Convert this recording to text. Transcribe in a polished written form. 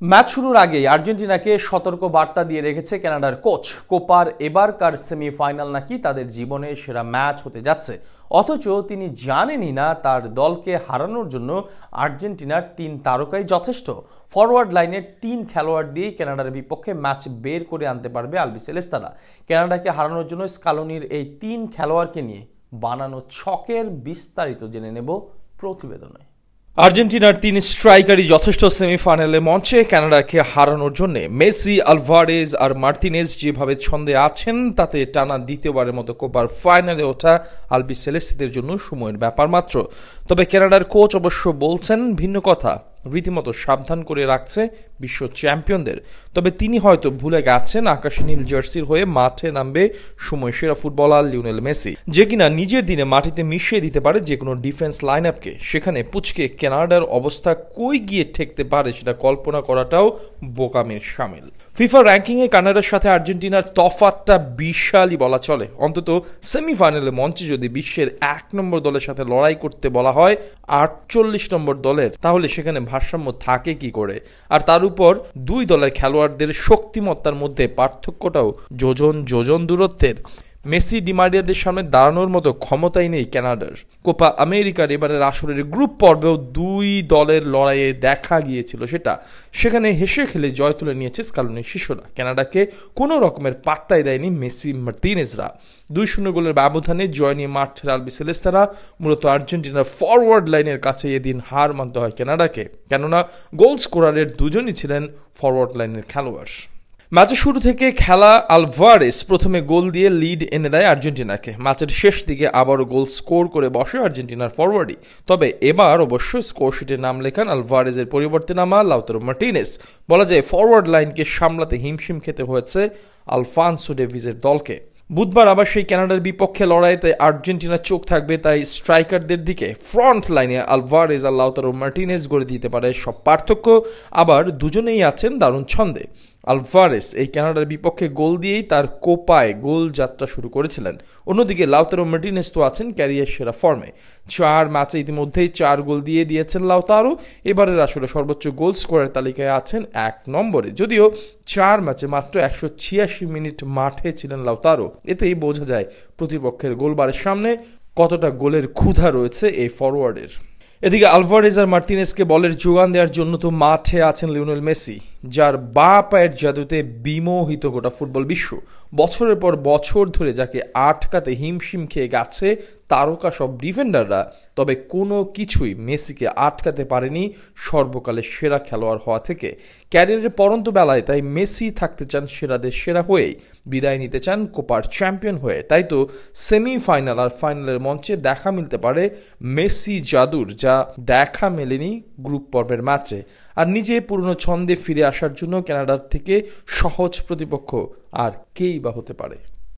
Match শুরুর আগেই আর্জেন্টিনাকে সতর্ক বার্তা দিয়ে রেখেছে কানাডার কোচ। কোপার এবারকার সেমিফাইনাল নাকি তাদের জীবনের সেরা ম্যাচ হতে যাচ্ছে, অথচ তিনি জানেনই না তার দলকে হারানোর জন্য আর্জেন্টিনার 3 তারকাই যথেষ্ট। ফরওয়ার্ড লাইনের 3 খেলোয়াড় দিয়েই কানাডার বিপক্ষে ম্যাচ বের করে আনতে পারবে আলবিসেলেস্তারা। কানাডাকে হারানোর জন্য স্কালোনির এই 3 খেলোয়াড়কে নিয়ে বানানো ছকের বিস্তারিত জেনে নেব প্রতিবেদনে। আর্জেন্টিনার 3 স্ট্রাইকারই যথেষ্ট সেমিফাইনালের মঞ্চে কানাডাকে হারানোর জন্য। মেসি, আলভারেজ আর মার্তিনেজ যেভাবে ছন্দে আছেন তাতে টানা দ্বিতীয়বারের মতো কোপার ফাইনালে ওঠা আলবিসেলেস্তাদের জন্য সময়ের ব্যাপার মাত্র। তবে কানাডার কোচ অবশ্য বলছেন ভিন্ন কথা, রীতিমতো সাবধান করে রাখছে বিশ্ব চ্যাম্পিয়নদের। তবে তিনি হয়তো ভুলে গেছেন আকাশী নীল জার্সির হয়ে মাঠে নামবে সময় সেরা ফুটবলার লিওনেল মেসি, যে কিনা নিজের দিনে মাটিতে মিশিয়ে দিতে পারে যে কোনো ডিফেন্স লাইন আপকে। সেখানে পুচকে কানাডার অবস্থা কই গিয়ে ঠেকতে পারে সেটা কল্পনা করাটাও বোকামির শামিল। ফিফা র্যাঙ্কিংয়ে কানাডার সাথে আর্জেন্টিনার তফাৎটা বিশালই বলা চলে। অন্তত সেমিফাইনালের মঞ্চে যদি বিশ্বের 1 নম্বর দলের সাথে লড়াই করতে বলা হয় 48 নম্বর দলের, তাহলে সেখানে ভারসাম্য থাকে কি করে? আর তার উপর 2 দলের খেলোয়াড়দের শক্তিমত্তার মধ্যে পার্থক্যটাও যোজন দূরত্বের। মেসি, ডিমারিয়াদের সামনে দাঁড়ানোর মতো ক্ষমতাই নেই কানাডার। কোপা আমেরিকার এবারের আসরের গ্রুপ পর্বেও 2 দলের লড়াইয়ে দেখা গিয়েছিল সেখানে হেসে খেলে জয় তুলে নিয়েছে স্কালোনির শিষ্যরা। কানাডাকে কোনো রকমের পাত্তাই দেয়নি মেসি, মার্তিনেজরা। 2-0 গোলের ব্যবধানে জয় নিয়ে মাঠ ছেড়ে আলবিসেলেস্তারা মূলত আর্জেন্টিনার ফরওয়ার্ড লাইনের কাছে এদিন হার মানতে হয় কানাডাকে, কেননা গোল স্কোরারের দুজনই ছিলেন ফরওয়ার্ড লাইনের খেলোয়াড়। ম্যাচের শুরু থেকে খেলা আলভারেজ প্রথমে গোল দিয়ে লিড এনে দেয় আর্জেন্টিনাকে। ম্যাচের শেষ দিকে আবারও গোল স্কোর করে বসে আর্জেন্টিনার ফরওয়ার্ডই। তবে এবার অবশ্য স্কোরশিটে নাম লেখান আলভারেজের পরিবর্তে নামা লাউতারো মার্টিনেজ। বলা যায় ফরওয়ার্ড লাইনকে সামলাতে হিমশিম খেতে হয়েছে আলফানসো ডেভিজের দলকে। বুধবার আবার সেই কানাডার বিপক্ষে লড়াইতে আর্জেন্টিনার চোখ থাকবে তাই স্ট্রাইকারদের দিকে। ফ্রন্ট লাইনে আলভারেজ আর লাউতারো মার্টিনেজ গড়ে দিতে পারে সব পার্থক্য। আবার দুজনেই আছেন দারুণ ছন্দে। আলভারেজ এই কানাডার বিপক্ষে গোল দিয়েই তার কোপায় গোল যাত্রা শুরু করেছিলেন। অন্যদিকে লাউতারো মার্টিনেজ তো আছেন ক্যারিয়ার সেরা ফর্মে। 4 ম্যাচে ইতিমধ্যেই 4 গোল দিয়ে দিয়েছেন লাউতারো। এবারের আসলে সর্বোচ্চ গোল স্কোরের তালিকায় আছেন 1 নম্বরে। যদিও 4 ম্যাচে মাত্র 186 মিনিট মাঠে ছিলেন লাউতারো। এতেই বোঝা যায় প্রতিপক্ষের গোলবারের সামনে কতটা গোলের ক্ষুধা রয়েছে এই ফরওয়ার্ডের। এদিকে আলভারেজ আর মার্তিনেজকে বলের যোগান দেওয়ার জন্য তো মাঠে আছেন লিওনেল মেসি, যার বাঁ পায়ের জাদুতে বিমোহিত গোটা ফুটবল বিশ্ব। বছরের পর বছর ধরে যাকে আটকাতে হিমশিম খেয়ে গেছে তারকা সব ডিফেন্ডাররা, তবে কোনো কিছুই মেসিকে আটকাতে পারেনি সর্বকালের সেরা খেলোয়াড় হওয়া থেকে। ক্যারিয়ারের পরন্ত বেলায় তাই মেসি থাকতে চান সেরাদের সেরা হয়েই, বিদায় নিতে চান কোপার চ্যাম্পিয়ন হয়ে। তাই তো সেমিফাইনাল আর ফাইনালের মঞ্চে দেখা মিলতে পারে মেসি জাদুর, যা দেখা মেলেনি গ্রুপ পর্বের ম্যাচে। আর নিজে পুরনো ছন্দে ফিরে আসার জন্য কানাডার থেকে সহজ প্রতিপক্ষ আর কেই বা হতে পারে?